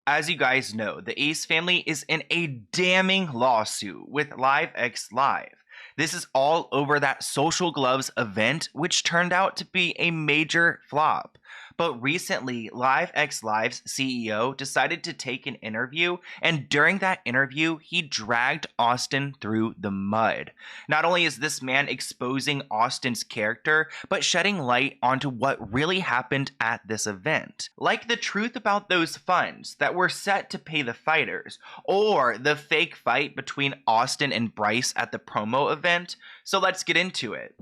As you guys know, the Ace family is in a damning lawsuit with LivexLive. This is all over that Social Gloves event, which turned out to be a major flop. But recently, LivexLive's CEO decided to take an interview, and during that interview, he dragged Austin through the mud. Not only is this man exposing Austin's character, but shedding light onto what really happened at this event. Like the truth about those funds that were set to pay the fighters, or the fake fight between Austin and Bryce at the promo event. So let's get into it.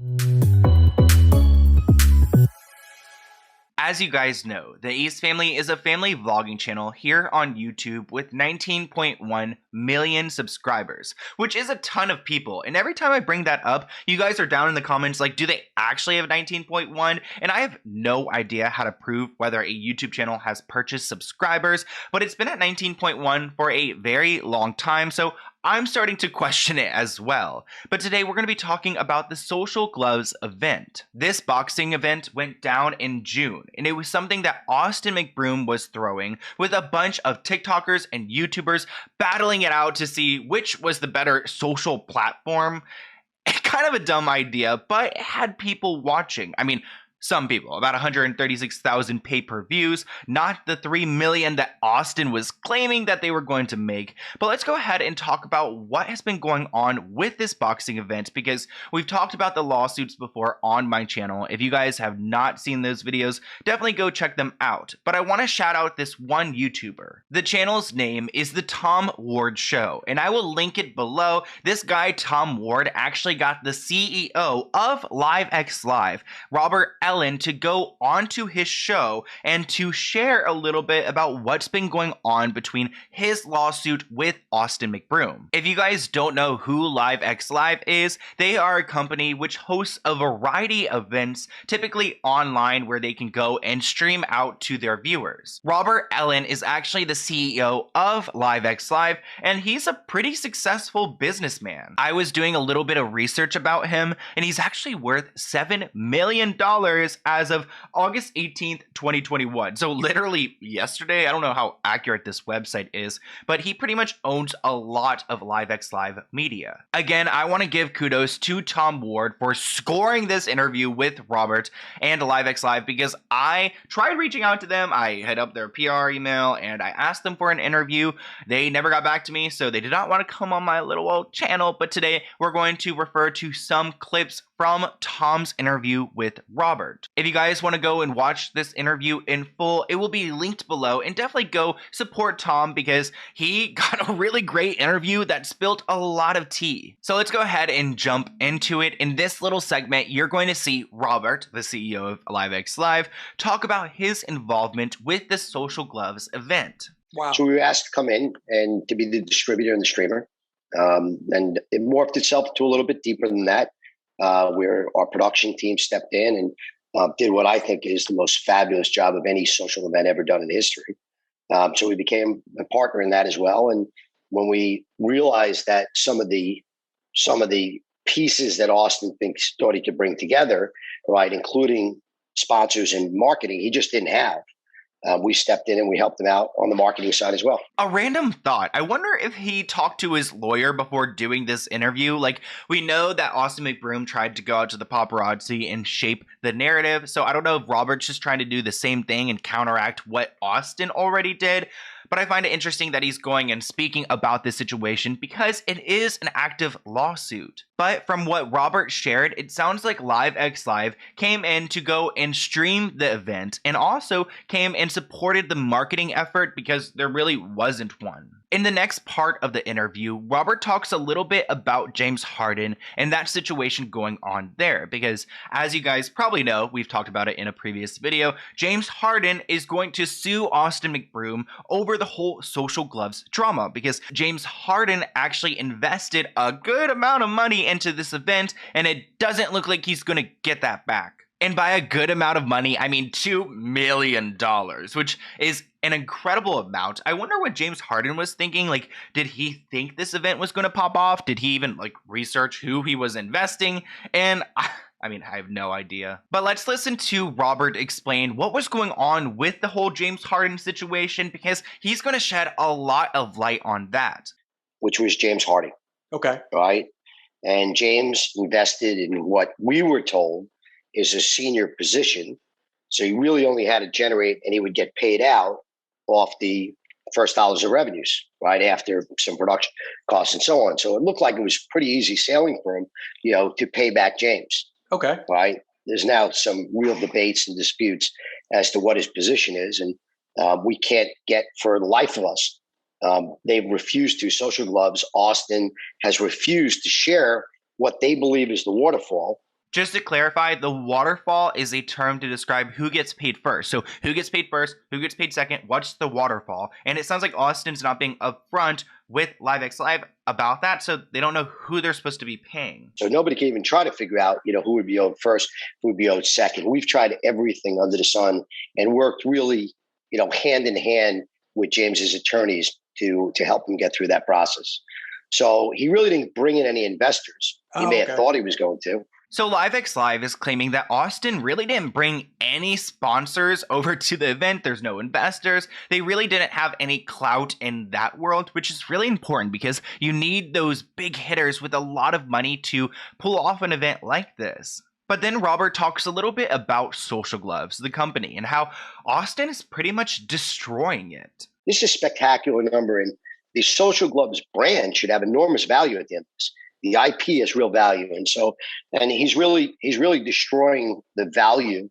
As you guys know, the Ace family is a family vlogging channel here on YouTube with 19.1 million subscribers, which is a ton of people. And every time I bring that up, you guys are down in the comments like, do they actually have 19.1? And I have no idea how to prove whether a YouTube channel has purchased subscribers, but it's been at 19.1 for a very long time, so I'm starting to question it as well. But today we're going to be talking about the Social Gloves event. This boxing event went down in June, and it was something that Austin McBroom was throwing with a bunch of TikTokers and YouTubers battling it out to see which was the better social platform. Kind of a dumb idea, but it had people watching. I mean, some people, about 136,000 pay-per-views, not the 3 million that Austin was claiming that they were going to make. But let's go ahead and talk about what has been going on with this boxing event, because we've talked about the lawsuits before on my channel. If you guys have not seen those videos, definitely go check them out. But I want to shout out this one YouTuber. The channel's name is The Tom Ward Show, and I will link it below. This guy, Tom Ward, actually got the CEO of LivexLive, Robert Ellin, to go onto his show and to share a little bit about what's been going on between his lawsuit with Austin McBroom. If you guys don't know who LivexLive is, they are a company which hosts a variety of events, typically online, where they can go and stream out to their viewers. Robert Ellin is actually the CEO of LivexLive, and he's a pretty successful businessman. I was doing a little bit of research about him, and he's actually worth $7 million as of August 18th, 2021. So literally yesterday. I don't know how accurate this website is, but he pretty much owns a lot of LivexLive media. Again, I want to give kudos to Tom Ward for scoring this interview with Robert and LivexLive, because I tried reaching out to them. I hit up their PR email and I asked them for an interview. They never got back to me, so they did not want to come on my little old channel. But today we're going to refer to some clips from Tom's interview with Robert. If you guys want to go and watch this interview in full, it will be linked below, and definitely go support Tom because he got a really great interview that spilled a lot of tea. So let's go ahead and jump into it. In this little segment, you're going to see Robert, the CEO of LivexLive, talk about his involvement with the Social Gloves event. Wow. So we were asked to come in and to be the distributor and the streamer. And it morphed itself to a little bit deeper than that. Where our production team stepped in and did what I think is the most fabulous job of any social event ever done in history. So we became a partner in that as well. And when we realized that some of the pieces that Austin thought he could bring together, right, including sponsors and marketing, he just didn't have. We stepped in and we helped him out on the marketing side as well. A random thought. I wonder if he talked to his lawyer before doing this interview. Like, we know that Austin McBroom tried to go out to the paparazzi and shape the narrative. So I don't know if Robert's just trying to do the same thing and counteract what Austin already did. But I find it interesting that he's going and speaking about this situation because it is an active lawsuit. But from what Robert shared, it sounds like LivexLive came in to go and stream the event, and also came and supported the marketing effort because there really wasn't one. In the next part of the interview, Robert talks a little bit about James Harden and that situation going on there, because as you guys probably know, we've talked about it in a previous video, James Harden is going to sue Austin McBroom over the whole Social Gloves drama, because James Harden actually invested a good amount of money into this event, and it doesn't look like he's going to get that back. And by a good amount of money, I mean $2 million, which is an incredible amount. I wonder what James Harden was thinking. Like, did he think this event was going to pop off? Did he even like research who he was investing? And I mean, I have no idea. But let's listen to Robert explain what was going on with the whole James Harden situation, because he's going to shed a lot of light on that. Which was James Harden. Okay. Right. And James invested in what we were told is a senior position. So he really only had to generate, and he would get paid out off the first dollars of revenues, right, after some production costs and so on. So it looked like it was pretty easy sailing for him, to pay back James. Okay. Right. There's now some real debates and disputes as to what his position is. And we can't get, for the life of us, they've refused to. Social Gloves, Austin has refused to share what they believe is the waterfall. Just to clarify, the waterfall is a term to describe who gets paid first. So who gets paid first, who gets paid second, what's the waterfall? And it sounds like Austin's not being upfront with LivexLive about that, so they don't know who they're supposed to be paying. So nobody can even try to figure out, who would be owed first, who would be owed second. We've tried everything under the sun and worked really, hand in hand with James's attorneys to help him get through that process. So he really didn't bring in any investors. He may have thought he was going to. So LivexLive is claiming that Austin really didn't bring any sponsors over to the event. There's no investors. They really didn't have any clout in that world, which is really important because you need those big hitters with a lot of money to pull off an event like this. But then Robert talks a little bit about Social Gloves, the company, and how Austin is pretty much destroying it. This is a spectacular number, and the Social Gloves brand should have enormous value at the end of this. The IP has real value, and he's really destroying the value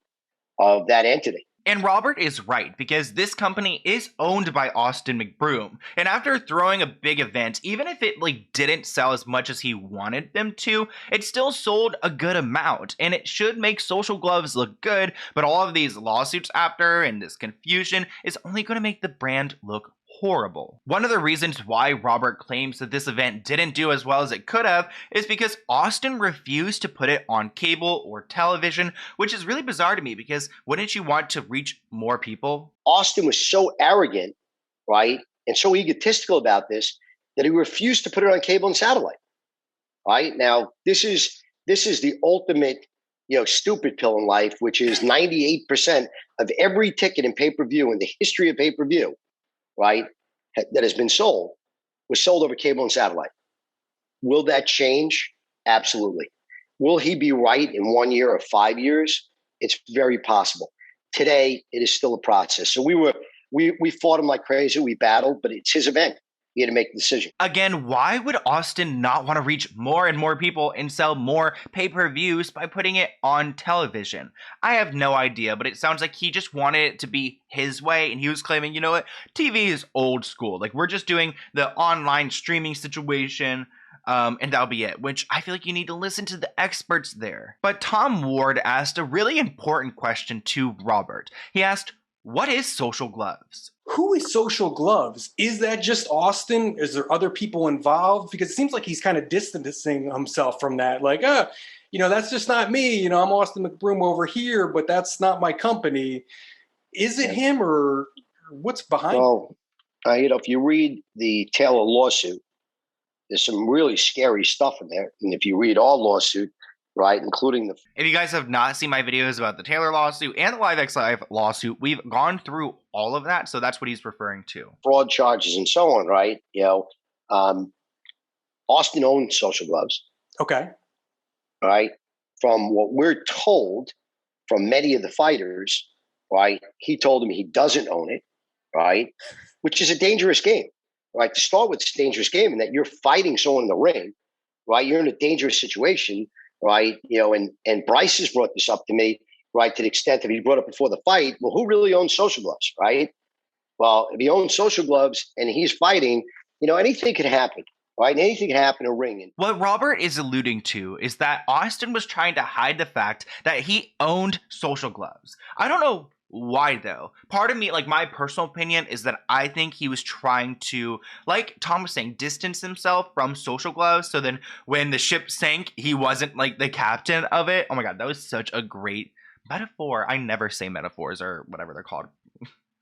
of that entity. And Robert is right, because this company is owned by Austin McBroom. And after throwing a big event, even if it didn't sell as much as he wanted them to, it still sold a good amount. And it should make Social Gloves look good, but all of these lawsuits after and this confusion is only going to make the brand look horrible. One of the reasons why Robert claims that this event didn't do as well as it could have is because Austin refused to put it on cable or television, which is really bizarre to me because wouldn't you want to reach more people? Austin was so arrogant, right, and so egotistical about this that he refused to put it on cable and satellite. Right? Now, this is the ultimate, stupid pill in life, which is 98% of every ticket in pay-per-view in the history of pay-per-view, right, that has been sold, was sold over cable and satellite. Will that change? Absolutely. Will he be right in 1 year or 5 years? It's very possible. Today, it is still a process. So we fought him like crazy. We battled, but it's his event. He had to make the decision. Again, why would Austin not want to reach more and more people and sell more pay-per-views by putting it on television? I have no idea, but it sounds like he just wanted it to be his way, and he was claiming, you know what, TV is old school. We're just doing the online streaming situation, and that'll be it, which I feel like you need to listen to the experts there. But Tom Ward asked a really important question to Robert. He asked, what is Social Gloves? Who is Social Gloves? Is that just Austin? Is there other people involved? Because it seems like he's kind of distancing himself from that. That's just not me. I'm Austin McBroom over here, but that's not my company. Is it him or what's behind it? Well, if you read the Taylor lawsuit, there's some really scary stuff in there. And if you read our lawsuit, right, including the... If you guys have not seen my videos about the Taylor lawsuit and the LivexLive lawsuit, we've gone through all of that, so that's what he's referring to. Fraud charges and so on, right? Austin owns Social Gloves. Okay. Right? From what we're told from many of the fighters, right, he told him he doesn't own it, right, which is a dangerous game, right? To start with, it's a dangerous game in that you're fighting someone in the ring, right? You're in a dangerous situation. Right. And Bryce has brought this up to me, right, to the extent that he brought it before the fight. Well, who really owns Social Gloves? Right. Well, if he owns Social Gloves and he's fighting, anything could happen. Right. Anything can happen in a ring. What Robert is alluding to is that Austin was trying to hide the fact that he owned Social Gloves. I don't know why, though. Part of me, my personal opinion is that I think he was trying to, like Tom was saying, distance himself from Social Gloves. So then when the ship sank, he wasn't the captain of it. Oh my God, that was such a great metaphor. I never say metaphors or whatever they're called.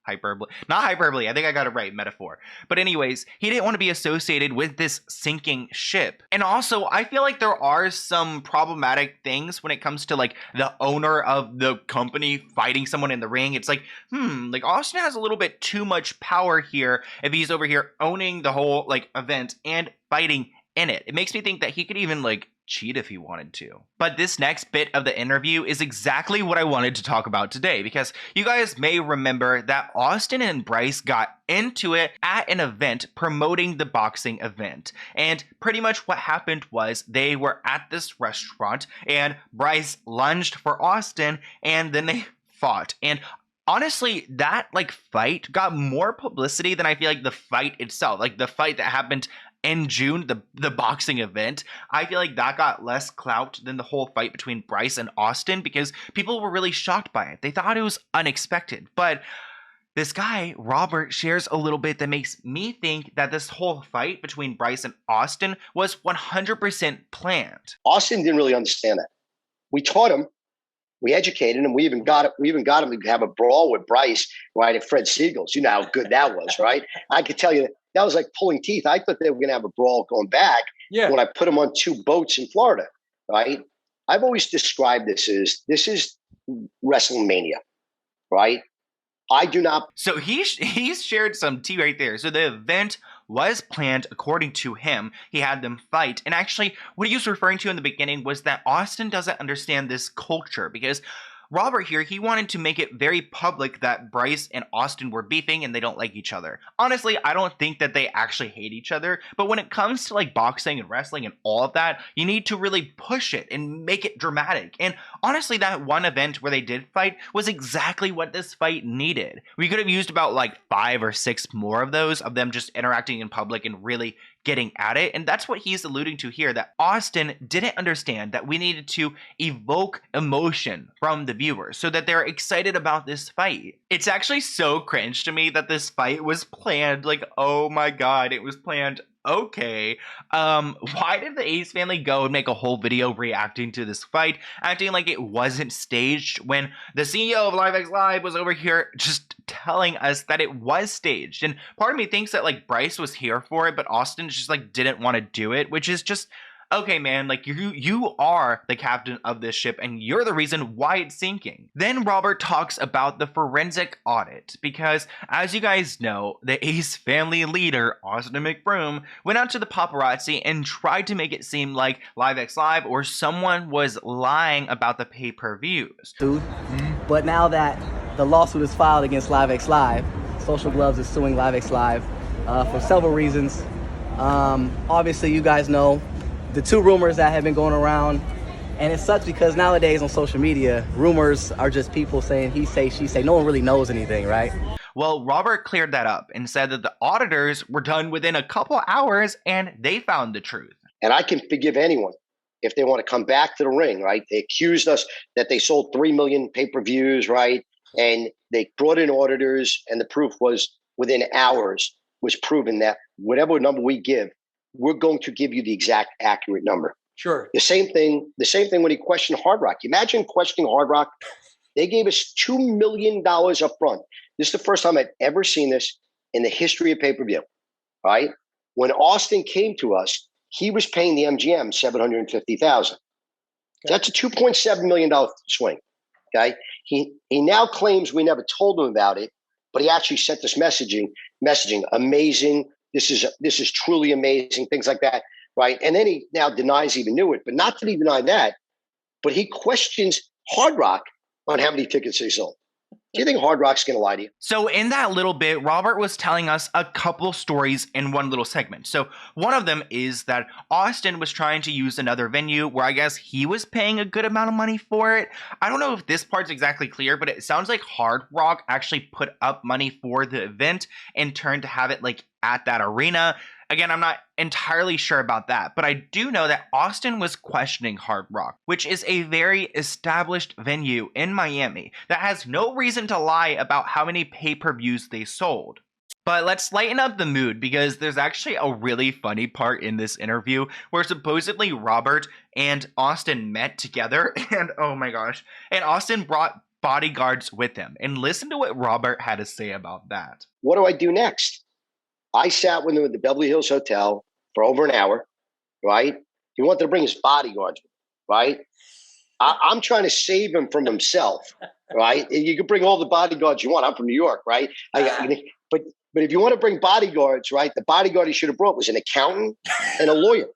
hyperbole. Not hyperbole. I think I got it right. Metaphor. But anyways, he didn't want to be associated with this sinking ship. And also, I feel like there are some problematic things when it comes to like the owner of the company fighting someone in the ring. It's like, like Austin has a little bit too much power here if he's over here owning the whole like event and fighting in it. It makes me think that he could even like cheat if he wanted to. But this next bit of the interview is exactly what I wanted to talk about today, because you guys may remember that Austin and Bryce got into it at an event promoting the boxing event. And pretty much what happened was they were at this restaurant and Bryce lunged for Austin and then they fought. And honestly, that like fight got more publicity than I feel like the fight itself, like the fight that happened in June, the boxing event. I feel like that got less clout than the whole fight between Bryce and Austin because people were really shocked by it. They thought it was unexpected. But this guy, Robert, shares a little bit that makes me think that this whole fight between Bryce and Austin was 100% planned. Austin didn't really understand that. We taught him, we educated him, we even got him to have a brawl with Bryce right at Fred Siegel's. You know how good that was, right? I could tell you that was like pulling teeth. I thought they were going to have a brawl going back when I put them on 2 boats in Florida, right? I've always described this is WrestleMania, right? I do not. So he's shared some tea right there. So the event was planned according to him. He had them fight. And actually, what he was referring to in the beginning was that Austin doesn't understand this culture because Robert here, he wanted to make it very public that Bryce and Austin were beefing and they don't like each other. Honestly, I don't think that they actually hate each other, but when it comes to like boxing and wrestling and all of that, you need to really push it and make it dramatic. And honestly, that one event where they did fight was exactly what this fight needed. We could have used about like 5 or 6 more of those, of them just interacting in public and really getting at it. And that's what he's alluding to here, that Austin didn't understand that we needed to evoke emotion from the viewers so that they're excited about this fight. It's actually so cringe to me that this fight was planned. Like, oh my God, it was planned. Okay, why did the Ace family go and make a whole video reacting to this fight, acting like it wasn't staged when the CEO of LivexLive was over here just telling us that it was staged? And part of me thinks that like Bryce was here for it, but Austin just like didn't want to do it, which is just, okay, man, like you are the captain of this ship and you're the reason why it's sinking. Then Robert talks about the forensic audit because, as you guys know, the Ace family leader, Austin and McBroom, went out to the paparazzi and tried to make it seem like LivexLive or someone was lying about the pay-per-views. But now that the lawsuit is filed against LivexLive, Social Gloves is suing LivexLive for several reasons. Obviously, you guys know the 2 rumors that have been going around, and it sucks because nowadays on social media, rumors are just people saying he say, she say. No one really knows anything, right? Well, Robert cleared that up and said that the auditors were done within a couple hours and they found the truth. And I can forgive anyone if they want to come back to the ring, right? They accused us that they sold 3 million pay-per-views, right? And they brought in auditors, and the proof was within hours was proven that whatever number we give, we're going to give you the exact accurate number. Sure. The same thing when he questioned Hard Rock. Imagine questioning Hard Rock. They gave us $2 million up front. This is the first time I've ever seen this in the history of pay-per-view, right? When Austin came to us, he was paying the MGM $750,000. That's a $2.7 million swing, okay? He now claims we never told him about it, but he actually sent us messaging, amazing. This is truly amazing, things like that, right? And then he now denies he even knew it, but not that he denied that, but he questions Hard Rock on how many tickets they sold. Do you think Hard Rock's going to lie to you? So in that little bit, Robert was telling us a couple stories in one little segment. So one of them is that Austin was trying to use another venue where I guess he was paying a good amount of money for it. I don't know if this part's exactly clear, but it sounds like Hard Rock actually put up money for the event in turn to have it like at that arena. Again, I'm not entirely sure about that, but I do know that Austin was questioning Hard Rock, which is a very established venue in Miami that has no reason to lie about how many pay-per-views they sold. But let's lighten up the mood because there's actually a really funny part in this interview where supposedly Robert and Austin met together and oh my gosh, and Austin brought bodyguards with him. And listen to what Robert had to say about that. What do I do next? I sat with him at the Beverly Hills Hotel for over an hour, right? He wanted to bring his bodyguards, right? I'm trying to save him from himself, right? You can bring all the bodyguards you want. I'm from New York, right? But if you want to bring bodyguards, right, the bodyguard he should have brought was an accountant and a lawyer.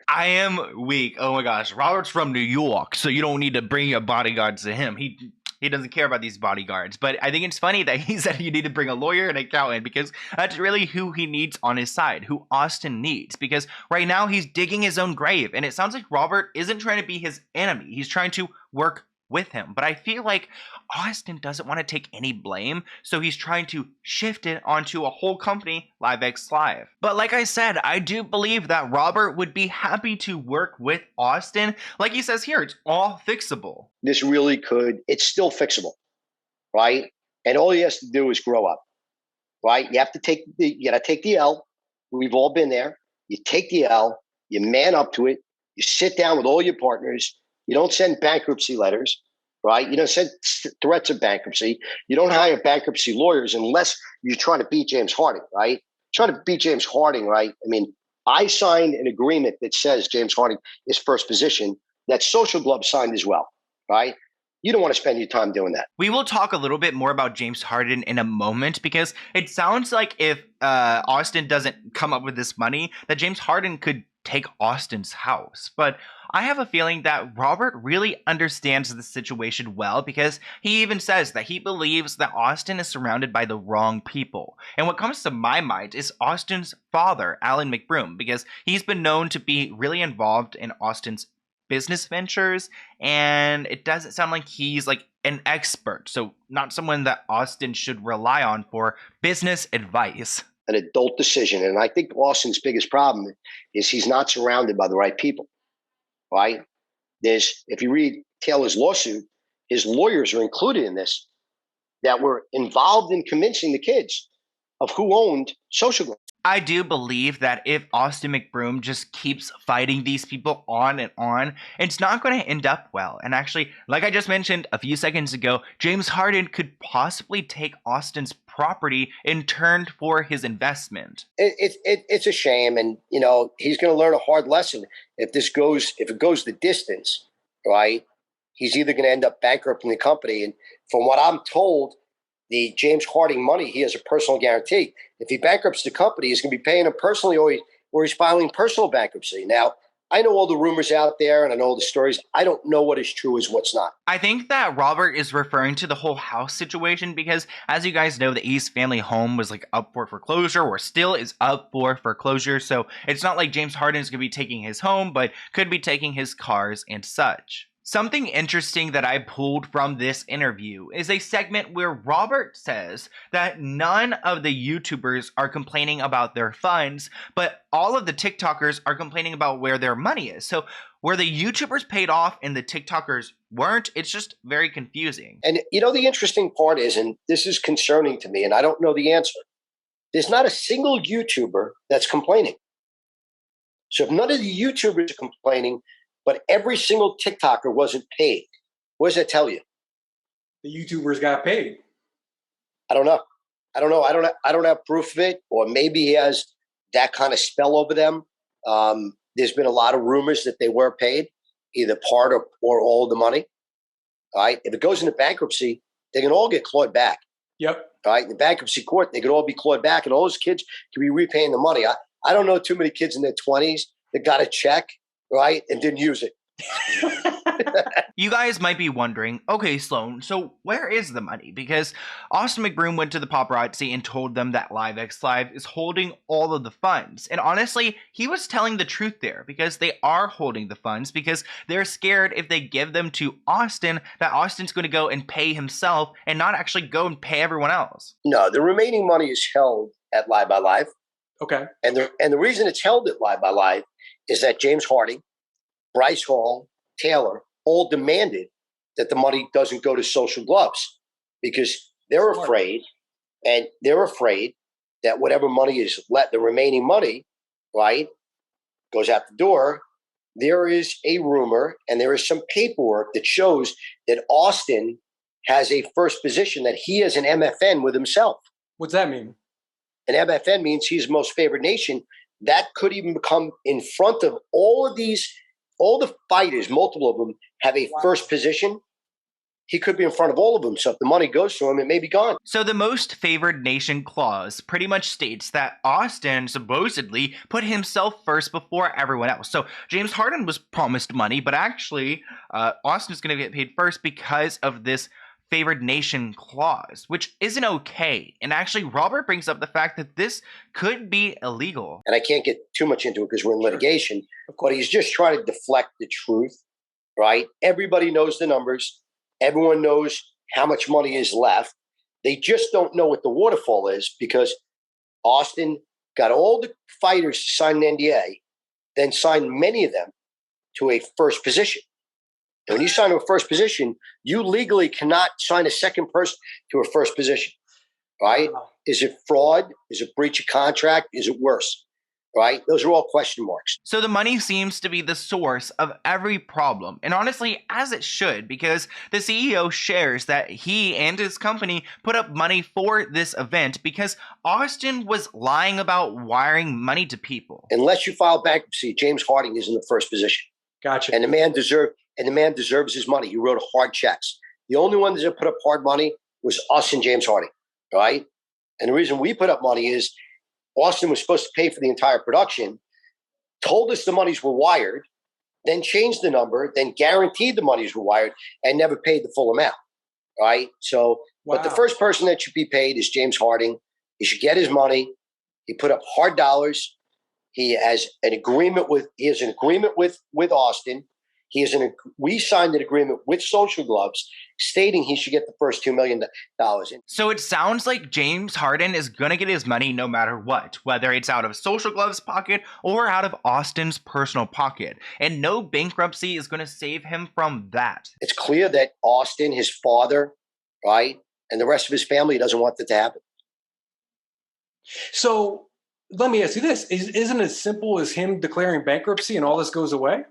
I am weak. Oh my gosh. Robert's from New York, so you don't need to bring your bodyguards to him. He doesn't care about these bodyguards. But I think it's funny that he said you need to bring a lawyer and an accountant, because that's really who he needs on his side, who Austin needs. Because right now he's digging his own grave. And it sounds like Robert isn't trying to be his enemy. He's trying to work with him. But I feel like Austin doesn't want to take any blame, so he's trying to shift it onto a whole company, LivexLive. But like I said, I do believe that Robert would be happy to work with Austin. Like he says here, it's all fixable. This really could, it's still fixable, right? And all he has to do is grow up, right? You gotta take the L. We've all been there. You take the L, you man up to it, you sit down with all your partners. You don't send bankruptcy letters, right? You don't send threats of bankruptcy. You don't hire bankruptcy lawyers unless you're trying to beat James Harding, right? Trying to beat James Harding, right? I mean, I signed an agreement that says James Harding is first position that Social Glove signed as well, right? You don't want to spend your time doing that. We will talk a little bit more about James Harden in a moment, because it sounds like if Austin doesn't come up with this money, that James Harden could take Austin's house. But I have a feeling that Robert really understands the situation well, because he even says that he believes that Austin is surrounded by the wrong people. And what comes to my mind is Austin's father, Ellin McBroom, because he's been known to be really involved in Austin's business ventures, and it doesn't sound like he's like an expert, so not someone that Austin should rely on for business advice. An adult decision. And I think Austin's biggest problem is he's not surrounded by the right people, right? If you read Taylor's lawsuit, his lawyers are included in this, that were involved in convincing the kids of who owned Social Glove. I do believe that if Austin McBroom just keeps fighting these people on and on, it's not going to end up well. And actually, like I just mentioned a few seconds ago, James Harden could possibly take Austin's property in turn for his investment. It's a shame, and he's going to learn a hard lesson if it goes the distance, right? He's either going to end up bankrupting the company, and from what I'm told, the James Harding money, he has a personal guarantee. If he bankrupts the company, he's going to be paying him personally, or he's filing personal bankruptcy. Now, I know all the rumors out there, and I know all the stories. I don't know what is true is what's not. I think that Robert is referring to the whole house situation, because as you guys know, the East family home was like up for foreclosure, or still is up for foreclosure. So it's not like James Harden is going to be taking his home, but could be taking his cars and such. Something interesting that I pulled from this interview is a segment where Robert says that none of the YouTubers are complaining about their funds, but all of the TikTokers are complaining about where their money is. So where the YouTubers paid off and the TikTokers weren't, it's just very confusing. And the interesting part is, and this is concerning to me, and I don't know the answer, there's not a single YouTuber that's complaining. So if none of the YouTubers are complaining, but every single TikToker wasn't paid, what does that tell you? The YouTubers got paid. I don't know. I don't have proof of it, or maybe he has that kind of spell over them. There's been a lot of rumors that they were paid, either part or all of the money. All right. If it goes into bankruptcy, they can all get clawed back. Yep. All right. In the bankruptcy court, they could all be clawed back, and all those kids could be repaying the money. I don't know too many kids in their 20s that got a check, right, and didn't use it. You guys might be wondering, okay, Sloan, so where is the money? Because Austin McBroom went to the paparazzi and told them that LivexLive is holding all of the funds. And honestly, he was telling the truth there, because they are holding the funds because they're scared if they give them to Austin, that Austin's going to go and pay himself and not actually go and pay everyone else. No, the remaining money is held at Live by Live. Okay. And the reason it's held at Live by Live is that James Harding, Bryce Hall, Taylor all demanded that the money doesn't go to Social Gloves, because they're afraid that whatever money is the remaining money, right, goes out the door, there is a rumor and there is some paperwork that shows that Austin has a first position, that he has an MFN with himself. What's that mean? An MFN means he's most favored nation. That could even become in front of all the fighters, multiple of them have a first position. He could be in front of all of them. So if the money goes to him, it may be gone. So the most favored nation clause pretty much states that Austin supposedly put himself first before everyone else. So James Harden was promised money, but actually Austin's going to get paid first because of this favored nation clause, which isn't okay. And actually, Robert brings up the fact that this could be illegal. And I can't get too much into it because we're in litigation, but he's just trying to deflect the truth, right? Everybody knows the numbers. Everyone knows how much money is left. They just don't know what the waterfall is because Austin got all the fighters to sign an NDA, then signed many of them to a first position. And when you sign to a first position, you legally cannot sign a second person to a first position, right? Is it fraud? Is it breach of contract? Is it worse? Right? Those are all question marks. So the money seems to be the source of every problem. And honestly, as it should, because the CEO shares that he and his company put up money for this event because Austin was lying about wiring money to people. Unless you file bankruptcy, James Harden is in the first position. Gotcha. And the man deserves his money. He wrote hard checks. The only one that put up hard money was us and James Harden, right? And the reason we put up money is Austin was supposed to pay for the entire production, told us the monies were wired, then changed the number, then guaranteed the monies were wired, and never paid the full amount, right? So, But the first person that should be paid is James Harden. He should get his money. He put up hard dollars. He has an agreement with Austin. We signed an agreement with Social Gloves stating he should get the first $2 million. So it sounds like James Harden is going to get his money no matter what, whether it's out of Social Gloves' pocket or out of Austin's personal pocket. And no bankruptcy is going to save him from that. It's clear that Austin, his father, right, and the rest of his family doesn't want that to happen. So let me ask you this. Isn't it as simple as him declaring bankruptcy and all this goes away?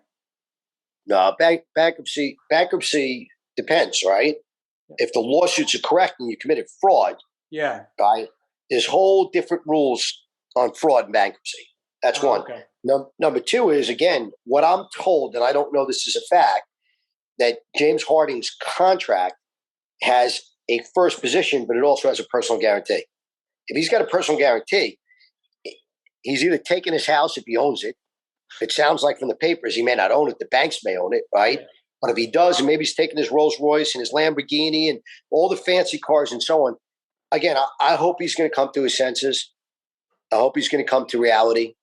No, bankruptcy depends, right? If the lawsuits are correct and you committed fraud, right, there's whole different rules on fraud and bankruptcy. That's one. Okay. Number two is, again, what I'm told, and I don't know this is a fact, that James Harden's contract has a first position, but it also has a personal guarantee. If he's got a personal guarantee, he's either taking his house if he owns it. It sounds like from the papers he may not own it. The banks may own it, right? But if he does, and maybe he's taking his Rolls Royce and his Lamborghini and all the fancy cars and so on, again, I hope he's going to come to his senses. I hope he's going to come to reality,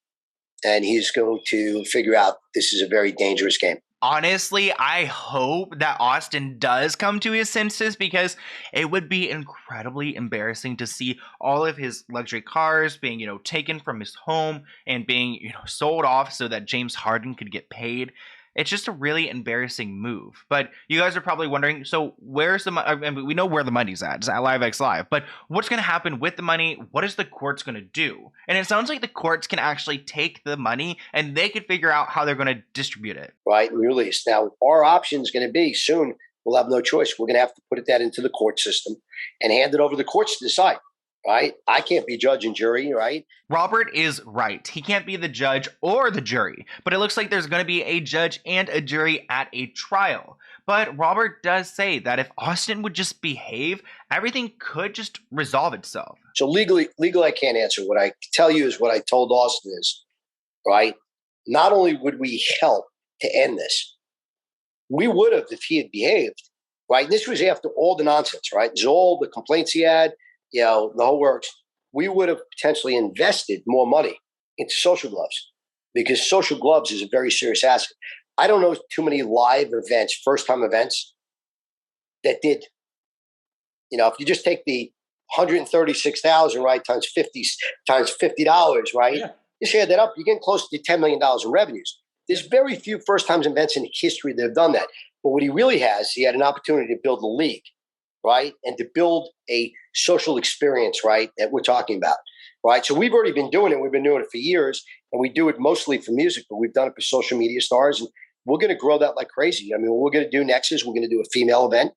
and he's going to figure out this is a very dangerous game. Honestly, I hope that Austin does come to his senses because it would be incredibly embarrassing to see all of his luxury cars being, taken from his home and being, sold off so that James Harden could get paid. It's just a really embarrassing move. But you guys are probably wondering, so where's the money? I mean, we know where the money's at. It's at LivexLive. But what's going to happen with the money? What is the courts going to do? And it sounds like the courts can actually take the money and they could figure out how they're going to distribute it. Right, and release. Now, our option is going to be soon, we'll have no choice. We're going to have to put that into the court system and hand it over to the courts to decide. Right? I can't be judge and jury, right? Robert is right. He can't be the judge or the jury, but it looks like there's going to be a judge and a jury at a trial. But Robert does say that if Austin would just behave, everything could just resolve itself. So legally, I can't answer. What I tell you is what I told Austin is, right? Not only would we help to end this, we would have if he had behaved, right? This was after all the nonsense, right? There's all the complaints he had, the whole works. We would have potentially invested more money into Social Gloves because Social Gloves is a very serious asset. I don't know too many live events, first-time events that did, if you just take the 136,000, right, times $50, right? Yeah. Just add that up, you're getting close to $10 million in revenues. There's very few first-time events in history that have done that. But what he really has, he had an opportunity to build a league, right? And to build a social experience, right, that we're talking about, right? So we've already been doing it. We've been doing it for years, and we do it mostly for music, but we've done it for social media stars, and we're going to grow that like crazy. I mean, what we're going to do next is we're going to do a female event,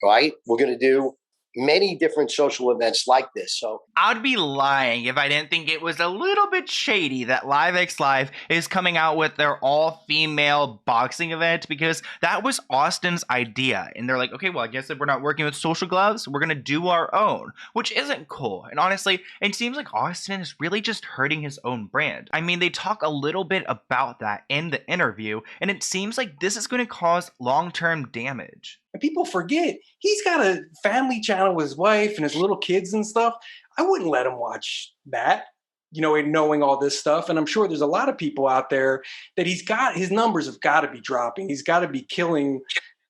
right? We're going to do many different social events like this. So I'd be lying if I didn't think it was a little bit shady that LivexLive is coming out with their all-female boxing event, because that was Austin's idea. And they're like, okay, well, I guess if we're not working with Social Gloves, we're going to do our own, which isn't cool. And honestly, it seems like Austin is really just hurting his own brand. I mean, they talk a little bit about that in the interview, and it seems like this is going to cause long-term damage. And people forget he's got a family channel with his wife and his little kids and stuff. I wouldn't let him watch that, you know, and knowing all this stuff. And I'm sure there's a lot of people out there that his numbers have got to be dropping. He's got to be killing,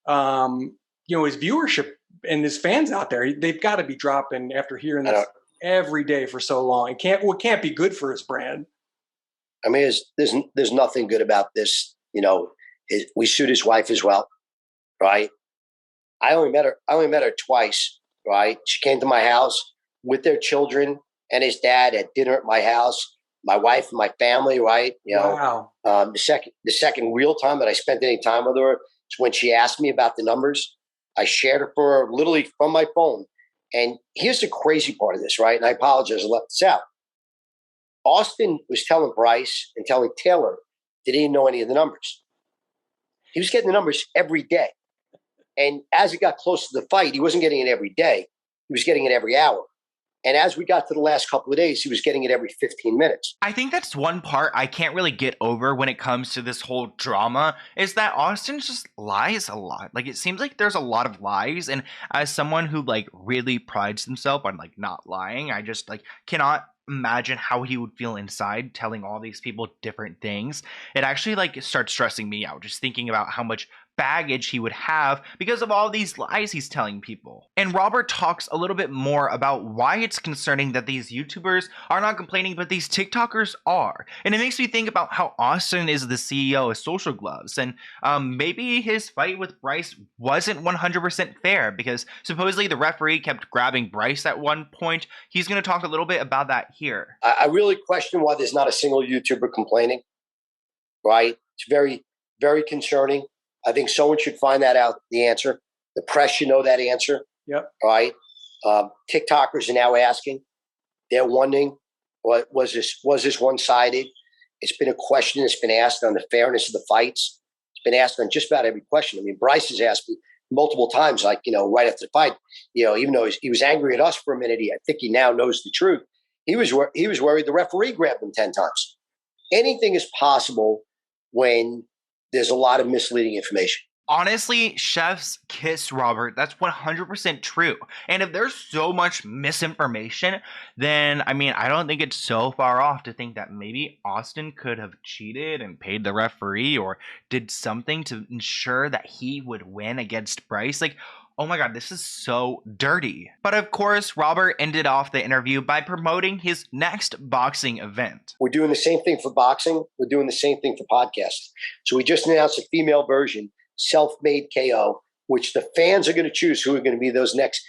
you know, his viewership and his fans out there. They've got to be dropping after hearing this every day for so long. It can't be good for his brand. I mean, there's nothing good about this. You know, we sued his wife as well, right? I only met her twice, right? She came to my house with their children and his dad at dinner at my house, my wife and my family, right? You know, wow. The second real time that I spent any time with her is when she asked me about the numbers. I shared it for her literally from my phone. And here's the crazy part of this, right? And I apologize, I left this out. Austin was telling Bryce and telling Taylor that he didn't know any of the numbers. He was getting the numbers every day. And as it got close to the fight, he wasn't getting it every day. He was getting it every hour. And as we got to the last couple of days, he was getting it every 15 minutes. I think that's one part I can't really get over when it comes to this whole drama, is that Austin just lies a lot. Like, it seems like there's a lot of lies. And as someone who, like, really prides himself on, like, not lying, I just, like, cannot imagine how he would feel inside telling all these people different things. It actually, like, starts stressing me out just thinking about how much baggage he would have because of all these lies he's telling people. And Robert talks a little bit more about why it's concerning that these YouTubers are not complaining, but these TikTokers are. And it makes me think about how Austin is the CEO of Social Gloves, and maybe his fight with Bryce wasn't 100% fair, because supposedly the referee kept grabbing Bryce at one point. He's going to talk a little bit about that here. I really question why there's not a single YouTuber complaining, right? It's very, very concerning. I think someone should find that out, the answer. The press should know that answer. Yep. Right. TikTokers are now asking. They're wondering, was this one-sided? It's been a question that's been asked on the fairness of the fights. It's been asked on just about every question. I mean, Bryce has asked me multiple times, like, you know, right after the fight, you know, even though he was angry at us for a minute, I think he now knows the truth. He was worried the referee grabbed him 10 times. Anything is possible when there's a lot of misleading information. Honestly, chef's kiss, Robert. That's 100% true. And if there's so much misinformation, then, I mean, I don't think it's so far off to think that maybe Austin could have cheated and paid the referee or did something to ensure that he would win against Bryce. Like, oh my God, this is so dirty. But of course, Robert ended off the interview by promoting his next boxing event. We're doing the same thing for boxing. We're doing the same thing for podcasts. So we just announced a female version, Self-Made KO, which the fans are going to choose who are going to be those next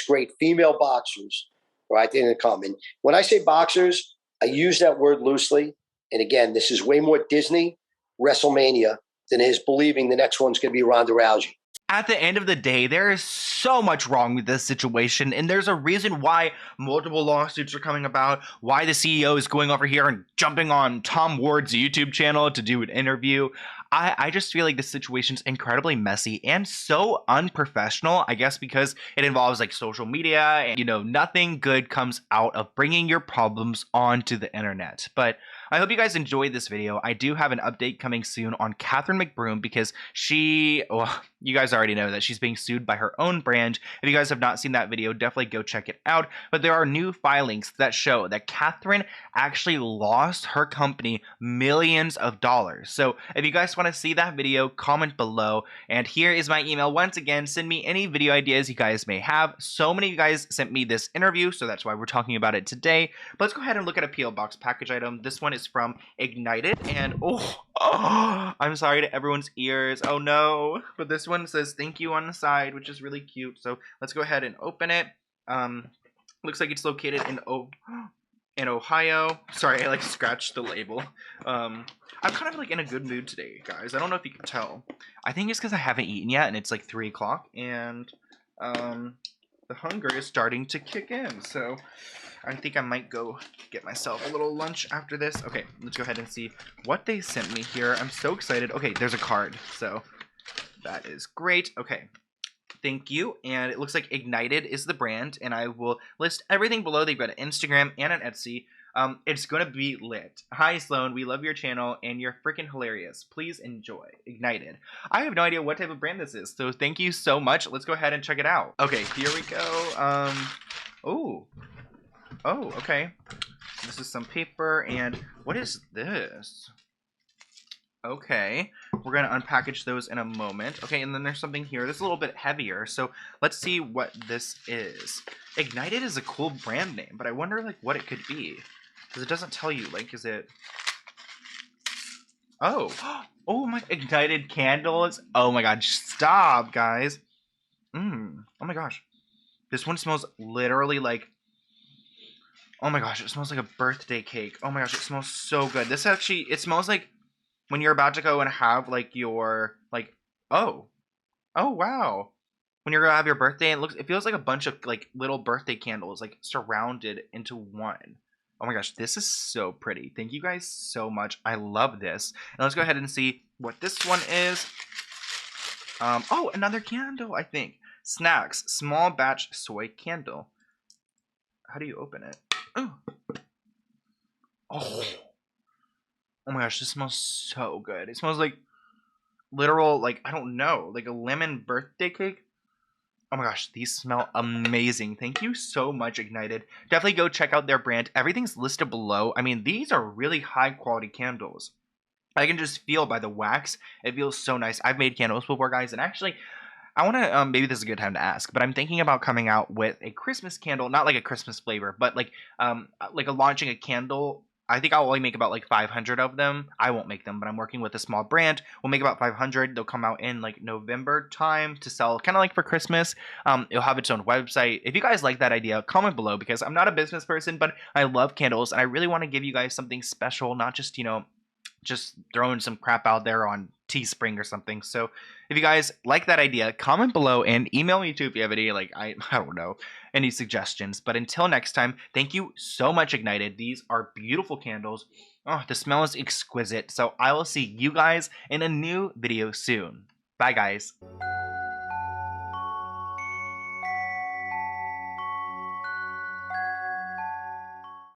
great female boxers, right? They're going to come. And when I say boxers, I use that word loosely. And again, this is way more Disney WrestleMania than it is believing the next one's going to be Ronda Rousey. At the end of the day, there is so much wrong with this situation, and there's a reason why multiple lawsuits are coming about, why the CEO is going over here and jumping on Tom Ward's YouTube channel to do an interview. I just feel like this situation's incredibly messy and so unprofessional, I guess because it involves like social media and, you know, nothing good comes out of bringing your problems onto the internet. But I hope you guys enjoyed this video. I do have an update coming soon on Catherine McBroom because you guys already know that she's being sued by her own brand. If you guys have not seen that video, definitely go check it out. But there are new filings that show that Catherine actually lost her company millions of dollars. So if you guys want to see that video, comment below. And here is my email once again. Send me any video ideas you guys may have. So many of you guys sent me this interview, so that's why we're talking about it today. But let's go ahead and look at a P.O. Box package item. This one is is from Ignited, and oh, I'm sorry to everyone's ears. Oh no, but this one says thank you on the side, which is really cute. So let's go ahead and open it. Looks like it's located in Ohio. Sorry, I like scratched the label. I'm kind of like in a good mood today, guys. I don't know if you can tell. I think it's because I haven't eaten yet, and it's like 3 o'clock, and the hunger is starting to kick in. So I think I might go get myself a little lunch after this. Okay, let's go ahead and see what they sent me here. I'm so excited. Okay, there's a card, so that is great. Okay, thank you. And it looks like Ignited is the brand, and I will list everything below. They've got an Instagram and an Etsy. It's gonna be lit. Hi Sloan, we love your channel and you're freaking hilarious. Please enjoy. Ignited. I have no idea what type of brand this is, so thank you so much. Let's go ahead and check it out. Okay, here we go. Oh, okay. This is some paper, and what is this? Okay, we're gonna unpackage those in a moment. Okay, and then there's something here that's a little bit heavier, so let's see what this is. Ignited is a cool brand name, but I wonder like what it could be, because it doesn't tell you. Like, is it? Oh, oh my! Ignited candles. Oh my god! Stop, guys. Oh my gosh, this one smells literally like. Oh my gosh, it smells like a birthday cake. Oh my gosh, it smells so good. This actually, it smells like when you're about to go and have like your like oh wow, when you're gonna have your birthday, it feels like a bunch of like little birthday candles like surrounded into one. Oh my gosh, this is so pretty. Thank you guys so much. I love this. And let's go ahead and see what this one is. Oh, another candle. I think snacks, small batch soy candle. How do you open it? Oh my gosh, this smells so good. It smells like literal, like, I don't know, like a lemon birthday cake. Oh my gosh, these smell amazing. Thank you so much, Ignited. Definitely go check out their brand. Everything's listed below. I mean, these are really high quality candles. I can just feel by the wax. It feels so nice. I've made candles before, guys, and actually, I want to, maybe this is a good time to ask, but I'm thinking about coming out with a Christmas candle, not like a Christmas flavor, but like launching a candle. I think I'll only make about like 500 of them. I won't make them, but I'm working with a small brand. We'll make about 500. They'll come out in like November time to sell, kind of like for Christmas. It'll have its own website. If you guys like that idea, comment below, because I'm not a business person, but I love candles, and I really want to give you guys something special, not just, you know, just throwing some crap out there on Teespring or something. So if you guys like that idea, comment below and email me too if you have any, like, I don't know, any suggestions. But until next time, thank you so much, Ignited. These are beautiful candles. Oh, the smell is exquisite. So I will see you guys in a new video soon. Bye, guys.